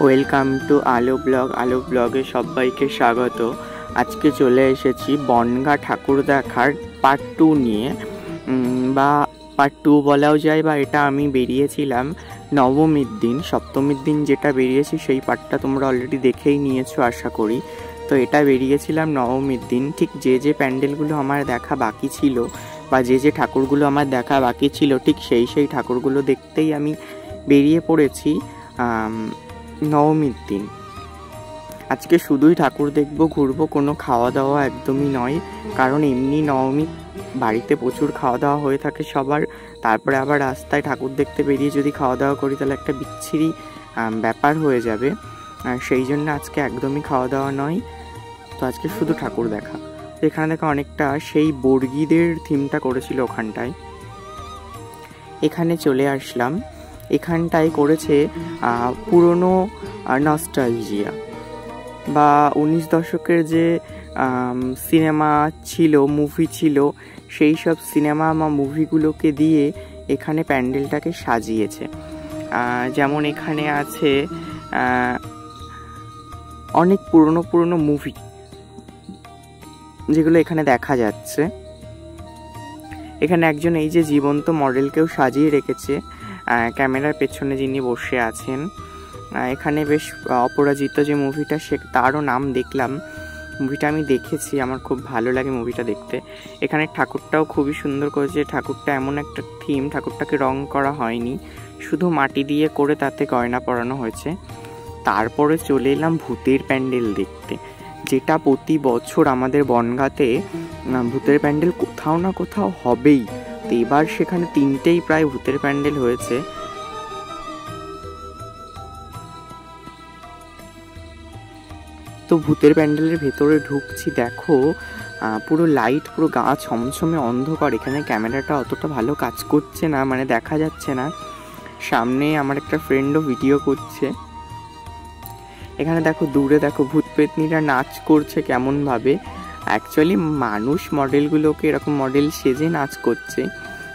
Welcome to আলো ব্লগে সবাইকে স্বাগত। আজকে চলে এসেছি বনগাঁ ঠাকুর দেখার পার্ট 2 নিয়ে, বা পার্ট 2 বলাও যায়, বা এটা আমি বেরিয়েছিলাম নবমীর দিন। সপ্তমীর দিন যেটা বেরিয়েছি সেই পার্টটা তোমরা অলরেডি দেখেই নিয়েছো আশা করি। তো এটা বেরিয়েছিলাম নবমীর দিন। ঠিক যে প্যান্ডেলগুলো আমার দেখা বাকি ছিল বা যে ঠাকুরগুলো আমার দেখা বাকি ছিল, ঠিক সেই ঠাকুরগুলো দেখতেই আমি বেরিয়ে পড়েছি নবমীর দিন। আজকে শুধুই ঠাকুর দেখবো, ঘুরবো, কোনো খাওয়া দাওয়া একদমই নয়। কারণ এমনি নবমী বাড়িতে প্রচুর খাওয়া দাওয়া হয়ে থাকে সবার, তারপরে আবার রাস্তায় ঠাকুর দেখতে বেরিয়ে যদি খাওয়া দাওয়া করি তাহলে একটা বিচ্ছিরি ব্যাপার হয়ে যাবে। সেই জন্য আজকে একদমই খাওয়া দাওয়া নয়। তো আজকে শুধু ঠাকুর দেখা। এখানে দেখা অনেকটা সেই বর্গীদের থিমটা করেছিল ওখানটায়, এখানে চলে আসলাম। এখানটায় করেছে পুরনো নস্টালজিয়া বা 19 দশকের যে সিনেমা ছিল, মুভি ছিল, সেই সব সিনেমা বা মুভিগুলোকে দিয়ে এখানে প্যান্ডেলটাকে সাজিয়েছে। যেমন এখানে আছে অনেক পুরনো মুভি যেগুলো এখানে দেখা যাচ্ছে। এখানে একজন এই যে জীবন্ত মডেলকেও সাজিয়ে রেখেছে ক্যামেরার পেছনে, যিনি বসে আছেন। এখানে বেশ অপরাজিত যে মুভিটা, তারও নাম দেখলাম। মুভিটা আমি দেখেছি, আমার খুব ভালো লাগে মুভিটা দেখতে। এখানে ঠাকুরটাও খুবই সুন্দর করেছে। ঠাকুরটা এমন একটা থিম, ঠাকুরটাকে রং করা হয়নি, শুধু মাটি দিয়ে করে তাতে গয়না পরানো হয়েছে। তারপরে চলে এলাম ভূতের প্যান্ডেল দেখতে, যেটা প্রতি বছর আমাদের বনগাঁতে ভূতের প্যান্ডেল কোথাও না কোথাও হবেই। তো এবার সেখানে 3টেই প্রায় ভূতের প্যান্ডেল হয়েছে। তো ভূতের প্যান্ডেলের ভেতরে ঢুকছি, দেখো পুরো লাইট, পুরো গা ছমছমে অন্ধকার। এখানে ক্যামেরাটা অতটা ভালো কাজ করছে না, মানে দেখা যাচ্ছে না। সামনে আমার একটা ফ্রেন্ডও ভিডিও করছে। এখানে দেখো দূরে দেখো ভূত পেতনিরা নাচ করছে কেমনভাবে। অ্যাকচুয়ালি মানুষ মডেলগুলোকে এরকম মডেল সেজে নাচ করছে।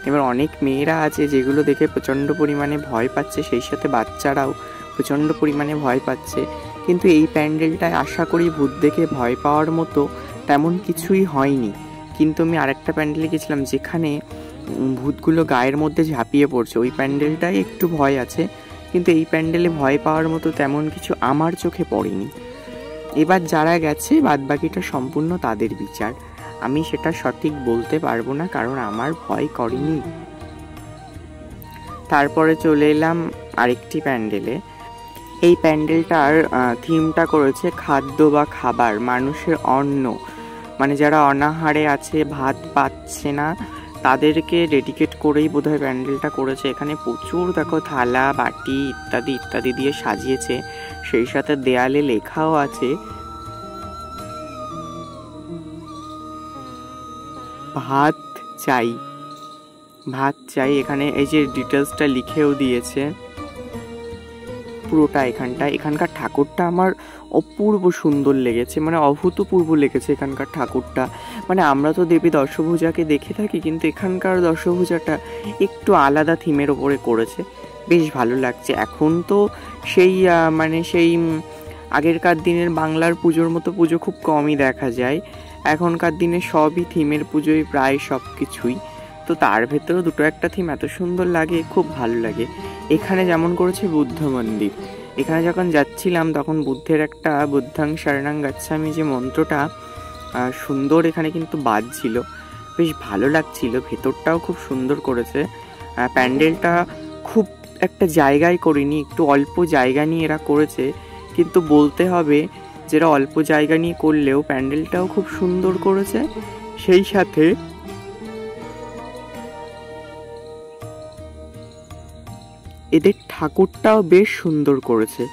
এবার অনেক মেয়েরা আছে যেগুলো দেখে প্রচণ্ড পরিমাণে ভয় পাচ্ছে, সেই সাথে বাচ্চারাও প্রচণ্ড পরিমাণে ভয় পাচ্ছে। কিন্তু এই প্যান্ডেলটায় আশা করি ভূত দেখে ভয় পাওয়ার মতো তেমন কিছুই হয়নি। কিন্তু আমি আরেকটা প্যান্ডেলে গেছিলাম যেখানে ভূতগুলো গায়ের মধ্যে ঝাঁপিয়ে পড়ছে, ওই প্যান্ডেলটায় একটু ভয় আছে। কিন্তু এই প্যান্ডেলে ভয় পাওয়ার মতো তেমন কিছু আমার চোখে পড়েনি। এবার যারা গেছে বাদবাকিটা সম্পূর্ণ তাদের বিচার, আমি সেটা সঠিক বলতে পারবো না, কারণ আমার ভয় করেনি। তারপরে চলে এলাম আরেকটি প্যান্ডেলে। এই প্যান্ডেলটার থিমটা করেছে খাদ্য বা খাবার, মানুষের অন্ন, মানে যারা অনাহারে আছে, ভাত পাচ্ছে না, তাদেরকে ডেডিকেট করেই বোধহয় প্যান্ডেলটা করেছে। এখানে প্রচুর দেখো থালা বাটি ইত্যাদি দিয়ে সাজিয়েছে। সেই সাথে দেয়ালে লেখাও আছে ভাত চাই। এখানে এই যে ডিটেলসটা লিখেও দিয়েছে পুরোটা। এখানকার ঠাকুরটা আমার অপূর্ব সুন্দর লেগেছে, মানে অভূতপূর্ব লেগেছে এখানকার ঠাকুরটা। মানে আমরা তো দেবী দশভুজাকে দেখে থাকি, কিন্তু এখানকার দশভুজাটা একটু আলাদা থিমের ওপরে করেছে, বেশ ভালো লাগছে। এখন তো সেই আগেরকার দিনের বাংলার পুজোর মতো পুজো খুব কমই দেখা যায়। এখনকার দিনে সবই থিমের পুজোই, প্রায় সব কিছুই। তো তার ভেতরেও দুটো একটা থিম এত সুন্দর লাগে, খুব ভালো লাগে। এখানে যেমন করেছে বুদ্ধ মন্দির, এখানে যখন যাচ্ছিলাম তখন বুদ্ধের একটা বুদ্ধাং শরণাং গাচ্ছামি যে মন্ত্রটা সুন্দর এখানে কিন্তু বাজছিল, বেশ ভালো লাগছিল। ভেতরটাও খুব সুন্দর করেছে। প্যান্ডেলটা খুব একটা জায়গায় করিনি, একটু অল্প জায়গা নিয়ে এরা করেছে, কিন্তু বলতে হবে যেটা অল্প জায়গা নিয়ে করলেও প্যান্ডেলটাও খুব সুন্দর করেছে। সেই সাথে এদের ঠাকুরটাও বেশ সুন্দর করেছে,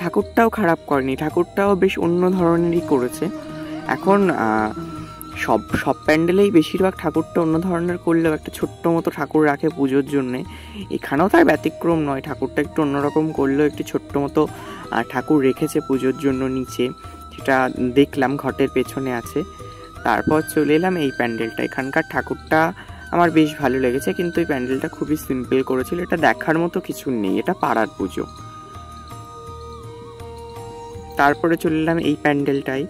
ঠাকুরটাও খারাপ করেনি, ঠাকুরটাও বেশ অন্য ধরনেরই করেছে। এখন সব প্যান্ডেলেই বেশিরভাগ ঠাকুরটা অন্য ধরনের করলেও একটা ছোট্ট মতো ঠাকুর রাখে পুজোর জন্যে। এখানেও তার ব্যতিক্রম নয়, ঠাকুরটা একটু অন্যরকম করলেও একটি ছোট্ট মতো ঠাকুর রেখেছে পুজোর জন্য নিচে, সেটা দেখলাম ঘটের পেছনে আছে। তারপর চলে এলাম এই প্যান্ডেলটা। এখানকার ঠাকুরটা আমার বেশ ভালো লেগেছে, কিন্তু এই প্যান্ডেলটা খুবই সিম্পল করেছিল। এটা দেখার মতো কিছু নেই, এটা পাড়ার পুজো। তারপরে চলে এলাম এই প্যান্ডেলটাই,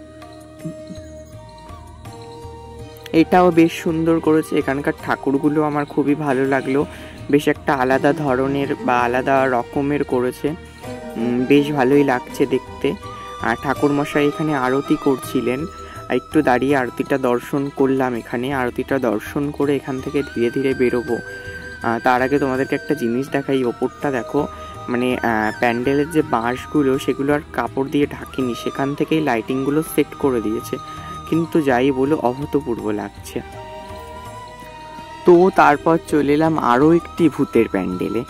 এটাও বেশ সুন্দর করেছে। এখানকার ঠাকুরগুলো আমার খুবই ভালো লাগলো, বেশ একটা আলাদা ধরনের বা আলাদা রকমের করেছে, বেশ ভালোই লাগছে দেখতে। আর ঠাকুরমশাই এখানে আরতি করছিলেন, একটু দাঁড়িয়ে আরতিটা দর্শন করলাম। এখানে আরতিটা দর্শন করে এখান থেকে ধীরে ধীরে বেরোবো। তার আগে তোমাদেরকে একটা জিনিস দেখাই, ওপরটা দেখো, মানে প্যান্ডেলের যে বাঁশগুলো সেগুলো আর কাপড় দিয়ে ঢাকেনি, সেখান থেকেই লাইটিংগুলো সেট করে দিয়েছে, কিন্তু যাই বলো অভূতপূর্ব লাগছে। তো তারপর চলে এলাম আরও একটি ভূতের প্যান্ডেলে।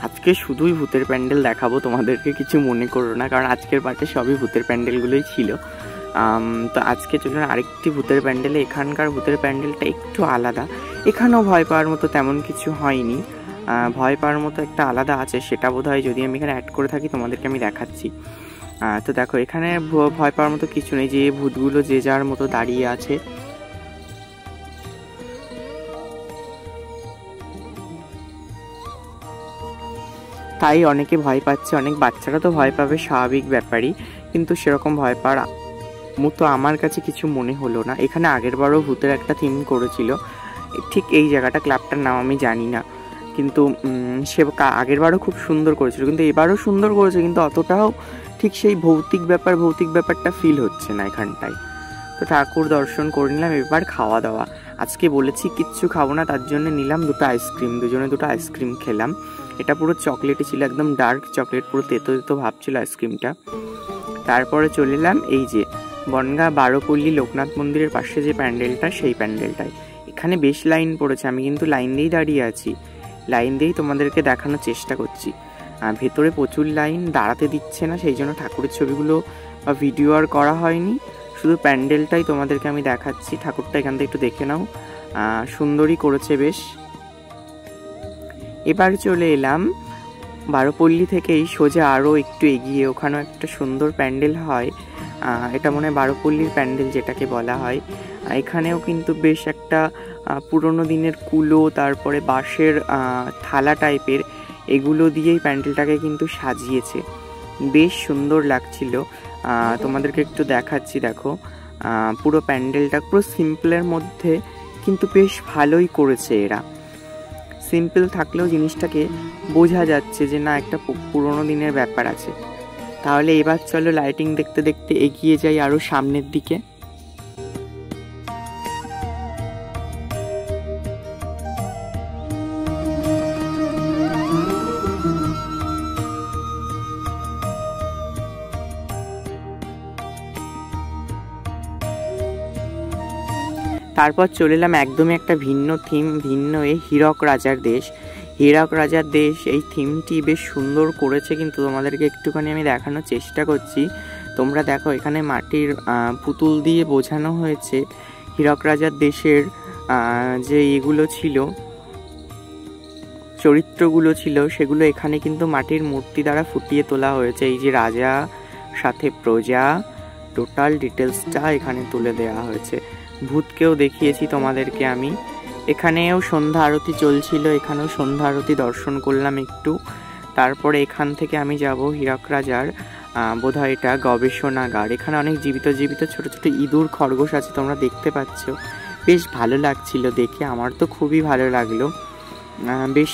আজকে শুধুই ভূতের প্যান্ডেল দেখাবো তোমাদেরকে, কিছু মনে করো না, কারণ আজকের পার্টে সবই ভূতের প্যান্ডেলগুলোই ছিল। তো আজকে চলুন আরেকটি ভূতের প্যান্ডেলে। এখানকার ভূতের প্যান্ডেলটা একটু আলাদা, এখানেও ভয় পাওয়ার মতো তেমন কিছু হয়নি, ভয় পাওয়ার মতো একটা আলাদা আছে, সেটা বোধ হয় যদি আমি এখানে অ্যাড করে থাকি তোমাদেরকে আমি দেখাচ্ছি। তো দেখো এখানে ভয় পাওয়ার মতো কিছু নেই, যে ভূতগুলো যে যার মতো দাঁড়িয়ে আছে। তাই অনেকে ভয় পাচ্ছে, অনেক বাচ্চারা তো ভয় পাবে, স্বাভাবিক ব্যাপারই, কিন্তু সেরকম ভয় পাওয়ার মতো আমার কাছে কিছু মনে হলো না। এখানে আগেরবারও ভূতের একটা থিম করেছিল, ঠিক এই জায়গাটা, ক্লাবটার নাম আমি জানি না, কিন্তু সে আগেরবারও খুব সুন্দর করেছিল, কিন্তু এবারও সুন্দর করেছে, কিন্তু অতটাও ঠিক সেই ভৌতিক ব্যাপারটা ফিল হচ্ছে না এখানটায়। তো ঠাকুর দর্শন করে নিলাম, এবার খাওয়া দাওয়া। আজকে বলেছি কিচ্ছু খাবো না, তার জন্য নিলাম দুটো আইসক্রিম, দুজনে দুটো আইসক্রিম খেলাম। এটা পুরো চকলেটই ছিল, একদম ডার্ক চকলেট, পুরো তেতো তেতো ভাব ছিল আইসক্রিমটা। তারপরে চলে এলাম এই যে বনগাঁ বারোপল্লী লোকনাথ মন্দিরের পাশে যে প্যান্ডেলটা, সেই প্যান্ডেলটায়। এখানে বেশ লাইন পড়েছে, আমি কিন্তু লাইন দিয়েই দাঁড়িয়ে আছি, লাইন দিয়েই তোমাদেরকে দেখানোর চেষ্টা করছি। ভেতরে প্রচুর লাইন, দাঁড়াতে দিচ্ছে না, সেই জন্য ঠাকুরের ছবিগুলো বা ভিডিও আর করা হয়নি, শুধু প্যান্ডেলটাই তোমাদেরকে আমি দেখাচ্ছি। ঠাকুরটা এখান থেকে একটু দেখে নাও, সুন্দরই করেছে বেশ। এবার চলে এলাম বারোপল্লী থেকেই সোজা আরও একটু এগিয়ে, ওখানেও একটা সুন্দর প্যান্ডেল হয়, এটা মনে হয় বারোপল্লীর প্যান্ডেল যেটাকে বলা হয়। এখানেও কিন্তু বেশ একটা পুরনো দিনের কুলো, তারপরে বাঁশের থালা টাইপের, এগুলো দিয়েই প্যান্ডেলটাকে কিন্তু সাজিয়েছে, বেশ সুন্দর লাগছিল। তোমাদেরকে একটু দেখাচ্ছি, দেখো পুরো প্যান্ডেলটা পুরো সিম্পলের মধ্যে, কিন্তু বেশ ভালোই করেছে এরা। সিম্পল থাকলেও জিনিসটাকে বোঝা যাচ্ছে যে না, একটা পুরোনো দিনের ব্যাপার আছে। তাহলে এবার চলো লাইটিং দেখতে দেখতে এগিয়ে যাই আরও সামনের দিকে। তারপর চলে এলাম একদমই একটা ভিন্ন থিম, ভিন্ন হীরক রাজার দেশ। হীরক রাজার দেশ এই থিমটি বেশ সুন্দর করেছে, কিন্তু তোমাদেরকে একটুখানি আমি দেখানোর চেষ্টা করছি। তোমরা দেখো এখানে মাটির পুতুল দিয়ে বোঝানো হয়েছে হীরক রাজার দেশের যে এগুলো ছিল, চরিত্রগুলো ছিল, সেগুলো এখানে কিন্তু মাটির মূর্তি দ্বারা ফুটিয়ে তোলা হয়েছে। এই যে রাজা সাথে প্রজা, টোটাল ডিটেলসটা এখানে তুলে দেওয়া হয়েছে। ভূতকেও দেখিয়েছি তোমাদেরকে আমি। এখানেও সন্ধ্যা আরতি চলছিল, এখানেও সন্ধ্যা আরতি দর্শন করলাম একটু। তারপরে এখান থেকে আমি যাব হীরক রাজার বোধহয় এটা গবেষণাগার। এখানে অনেক জীবিত জীবিত ছোট ছোট ইঁদুর খরগোশ আছে, তোমরা দেখতে পাচ্ছ, বেশ ভালো লাগছিল দেখে, আমার তো খুবই ভালো লাগলো, বেশ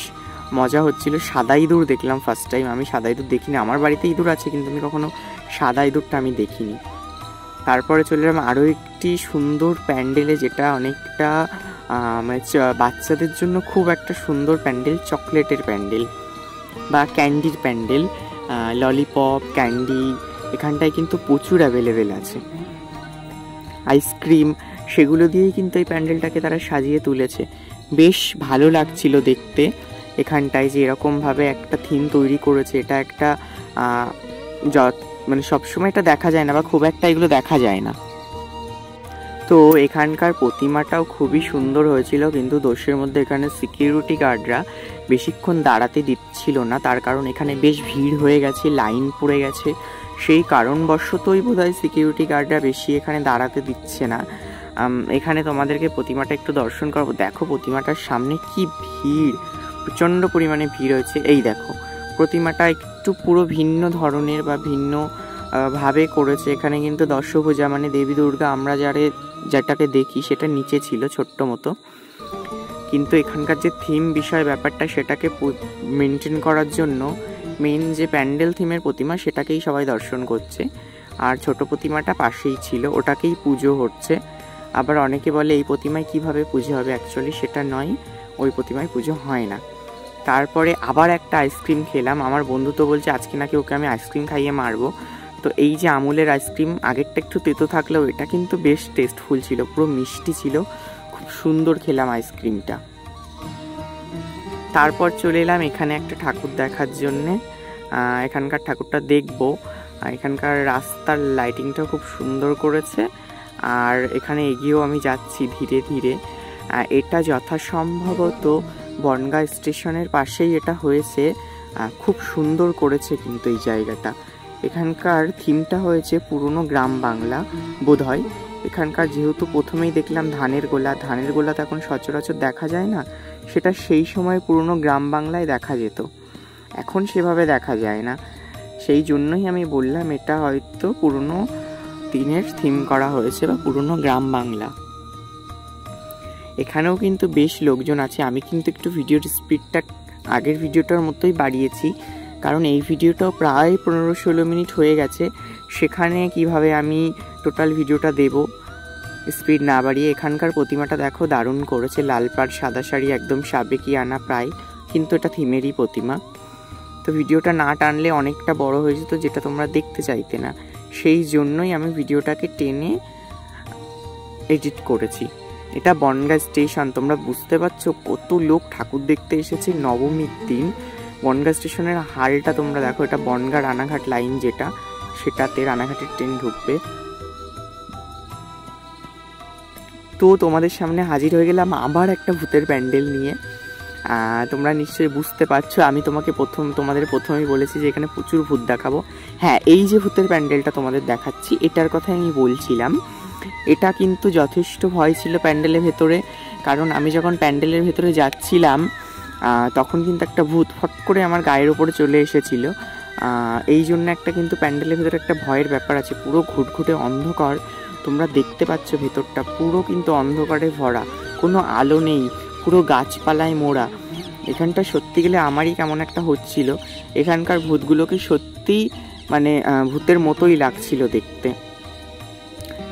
মজা হচ্ছিল। সাদা ইঁদুর দেখলাম ফার্স্ট টাইম, আমি সাদা ইঁদুর দেখিনি, আমার বাড়িতে ইঁদুর আছে কিন্তু আমি কখনো সাদা ইঁদুরটা আমি দেখিনি। তারপরে চলে এলাম আরও একটি সুন্দর প্যান্ডেলে, যেটা অনেকটা মানে বাচ্চাদের জন্য খুব একটা সুন্দর প্যান্ডেল, চকলেটের প্যান্ডেল বা ক্যান্ডির প্যান্ডেল। ললিপপ, ক্যান্ডি এখানটায় কিন্তু প্রচুর অ্যাভেলেবেল আছে, আইসক্রিম, সেগুলো দিয়েই কিন্তু এই প্যান্ডেলটাকে তারা সাজিয়ে তুলেছে, বেশ ভালো লাগছিল দেখতে। এখানটায় যে এরকমভাবে একটা থিম তৈরি করেছে, এটা একটা মানে সবসময় এটা দেখা যায় না, বা খুব একটা এগুলো দেখা যায় না। তো এখানকার প্রতিমাটাও খুবই সুন্দর হয়েছিল, কিন্তু দোষের মধ্যে এখানে সিকিউরিটি গার্ডরা বেশিক্ষণ দাঁড়াতে দিচ্ছিল না, তার কারণ এখানে বেশ ভিড় হয়ে গেছে, লাইন পড়ে গেছে, সেই কারণবশতই বোধহয় সিকিউরিটি গার্ডরা বেশি এখানে দাঁড়াতে দিচ্ছে না। এখানে তোমাদেরকে প্রতিমাটা একটু দর্শন করবো। দেখো প্রতিমাটার সামনে কি ভিড়, প্রচণ্ড পরিমাণে ভিড় হয়েছে। এই দেখো প্রতিমাটা একটু পুরো ভিন্ন ধরনের বা ভিন্ন ভাবে করেছে। এখানে কিন্তু দশভুজা মানে দেবী দুর্গা আমরা যেটাকে দেখি সেটা নিচে ছিল ছোট্ট মতো, কিন্তু এখানকার যে থিম বিষয় ব্যাপারটা সেটাকে মেনটেন করার জন্য মেন যে প্যান্ডেল থিমের প্রতিমা সেটাকেই সবাই দর্শন করছে, আর ছোট প্রতিমাটা পাশেই ছিল, ওটাকেই পুজো হচ্ছে। আবার অনেকে বলে এই প্রতিমায় কিভাবে পুজো হবে, অ্যাকচুয়ালি সেটা নয়, ওই প্রতিমায় পুজো হয় না। তারপরে আবার একটা আইসক্রিম খেলাম, আমার বন্ধু তো বলছে আজকে নাকি ওকে আমি আইসক্রিম খাইয়ে মারবো। তো এই যে আমুলের আইসক্রিম, আগেরটা একটু তেতো থাকলেও এটা কিন্তু বেশ টেস্টফুল ছিল, পুরো মিষ্টি ছিল, খুব সুন্দর খেলাম আইসক্রিমটা। তারপর চলে এলাম এখানে একটা ঠাকুর দেখার জন্যে, এখানকার ঠাকুরটা দেখবো। এখানকার রাস্তার লাইটিংটা খুব সুন্দর করেছে, আর এখানে এগিয়েও আমি যাচ্ছি ধীরে ধীরে। এটা যথাসম্ভবত বনগাঁ স্টেশনের পাশেই এটা হয়েছে, খুব সুন্দর করেছে কিন্তু এই জায়গাটা। এখানকার থিমটা হয়েছে পুরনো গ্রাম বাংলা বোধহয়। এখানকার যেহেতু প্রথমেই দেখলাম ধানের গোলা তো এখন সচরাচর দেখা যায় না, সেটা সেই সময় পুরনো গ্রাম বাংলায় দেখা যেত, এখন সেভাবে দেখা যায় না। সেই জন্যই আমি বললাম এটা হয়তো পুরনো দিনের থিম করা হয়েছে বা পুরনো গ্রাম বাংলা। এখানেও কিন্তু বেশ লোকজন আছে। আমি কিন্তু একটু ভিডিওর স্পিডটা আগের ভিডিওটার মতোই বাড়িয়েছি, কারণ এই ভিডিওটাও প্রায় 15-16 মিনিট হয়ে গেছে, সেখানে কিভাবে আমি টোটাল ভিডিওটা দেব স্পিড না বাড়িয়ে। এখানকার প্রতিমাটা দেখো দারুণ করেছে, লাল পাড় সাদা শাড়ি, একদম সাবেকি আনা প্রায়, কিন্তু এটা থিমেরই প্রতিমা। তো ভিডিওটা না টানলে অনেকটা বড় হয়ে যেত, যেটা তোমরা দেখতে চাইতে না, সেই জন্যই আমি ভিডিওটাকে টেনে এডিট করেছি। এটা বনগাঁ স্টেশন, তোমরা বুঝতে পারছো কত লোক ঠাকুর দেখতে এসেছে নবমীর দিন। বনগাঁ স্টেশনের হালটা তোমরা দেখো, এটা বনগাঁ রানাঘাট লাইন যেটা, সেটাতে রানাঘাটের ট্রেন ঢুকবে। তো তোমাদের সামনে হাজির হয়ে গেলাম আবার একটা ভূতের প্যান্ডেল নিয়ে। তোমরা নিশ্চয়ই বুঝতে পারছো, আমি তোমাদের প্রথমেই বলেছি যে এখানে প্রচুর ভূত দেখাবো। হ্যাঁ, এই যে ভূতের প্যান্ডেলটা তোমাদের দেখাচ্ছি এটার কথাই আমি বলছিলাম। এটা কিন্তু যথেষ্ট ভয় ছিল প্যান্ডেলের ভেতরে, কারণ আমি যখন প্যান্ডেলের ভেতরে যাচ্ছিলাম তখন কিন্তু একটা ভূত ফট করে আমার গায়ের ওপরে চলে এসেছিল। এই জন্য একটা কিন্তু প্যান্ডেলের ভেতরে একটা ভয়ের ব্যাপার আছে। পুরো ঘুটঘুটে অন্ধকার, তোমরা দেখতে পাচ্ছ ভেতরটা পুরো কিন্তু অন্ধকারে ভরা, কোনো আলো নেই, পুরো গাছপালায় মোড়া। এখানটা সত্যি গেলে আমারই কেমন একটা হচ্ছিল। এখানকার ভূতগুলোকে সত্যিই মানে ভূতের মতোই লাগছিল দেখতে।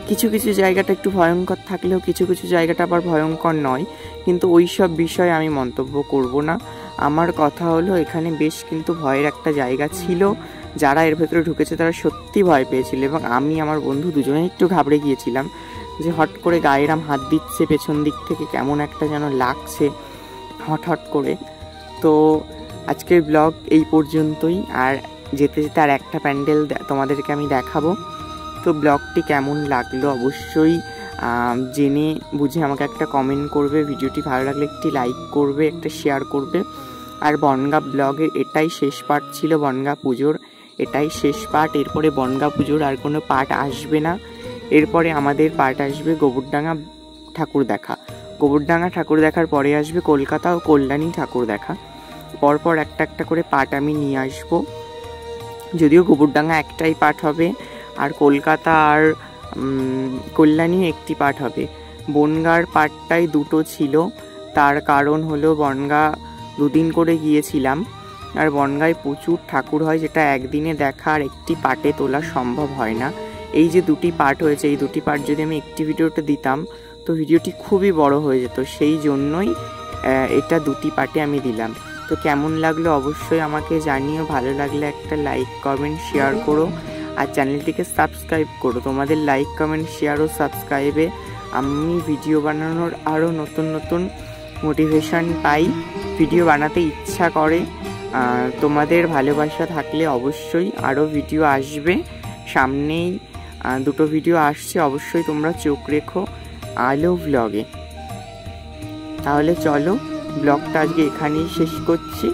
কিছু কিছু জায়গাটা একটু ভয়ঙ্কর থাকলেও কিছু কিছু জায়গাটা আবার ভয়ঙ্কর নয়, কিন্তু ওই সব বিষয়ে আমি মন্তব্য করব না। আমার কথা হলো এখানে বেশ কিন্তু ভয়ের একটা জায়গা ছিল, যারা এর ভেতরে ঢুকেছে তারা সত্যি ভয় পেয়েছিল, এবং আমি আমার বন্ধু দুজনেই একটু ঘাবড়ে গিয়েছিলাম যে হট করে গায়েরাম হাত দিচ্ছে পেছন দিক থেকে, কেমন একটা যেন লাগছে হট করে। তো আজকের ব্লগ এই পর্যন্তই, আর যেতে যেতে আর একটা প্যান্ডেল তোমাদেরকে আমি দেখাবো। তো ব্লগটি কেমন লাগলো অবশ্যই জেনে বুঝে আমাকে একটা কমেন্ট করবে, ভিডিওটি ভালো লাগলে একটি লাইক করবে, একটা শেয়ার করবে। আর বনগাঁ ব্লগের এটাই শেষ পার্ট ছিল, বনগাঁ পুজোর এটাই শেষ পার্ট। এরপরে বনগাঁ পুজোর আর কোনো পার্ট আসবে না, এরপরে আমাদের পার্ট আসবে গোবরডাঙ্গা ঠাকুর দেখা। গোবরডাঙ্গা ঠাকুর দেখার পরে আসবে কলকাতা ও কল্যাণী ঠাকুর দেখা। পরপর একটা একটা করে পার্ট আমি নিয়ে আসবো, যদিও গোবরডাঙ্গা একটাই পার্ট হবে, আর কলকাতা আর কল্যাণী একটি পার্ট হবে। বনগাঁর পার্টটাই দুটো ছিল, তার কারণ হলো বনগাঁ 2 দিন করে গিয়েছিলাম, আর বনগাঁয় প্রচুর ঠাকুর হয়, যেটা একদিনে দেখা আর একটি পার্টে তোলা সম্ভব হয় না। এই যে 2টি পার্ট হয়েছে, এই 2টি পার্ট যদি আমি একটি ভিডিওতে দিতাম তো ভিডিওটি খুবই বড় হয়ে যেত, সেই জন্যই এটা 2টি পার্টে আমি দিলাম। তো কেমন লাগলো অবশ্যই আমাকে জানিও, ভালো লাগলে একটা লাইক কমেন্ট শেয়ার করো, আর চ্যানেলটিকে সাবস্ক্রাইব করো। তোমাদের লাইক কমেন্ট শেয়ার ও সাবস্ক্রাইবে আমি ভিডিও বানানোর আরও নতুন নতুন মোটিভেশন পাই, ভিডিও বানাতে ইচ্ছা করে। তোমাদের ভালোবাসা থাকলে অবশ্যই আরও ভিডিও আসবে, সামনেই 2টো ভিডিও আসছে, অবশ্যই তোমরা চোখ রেখো আলো ব্লগে। তাহলে চলো ব্লগটা আজকে এখানেই শেষ করছি।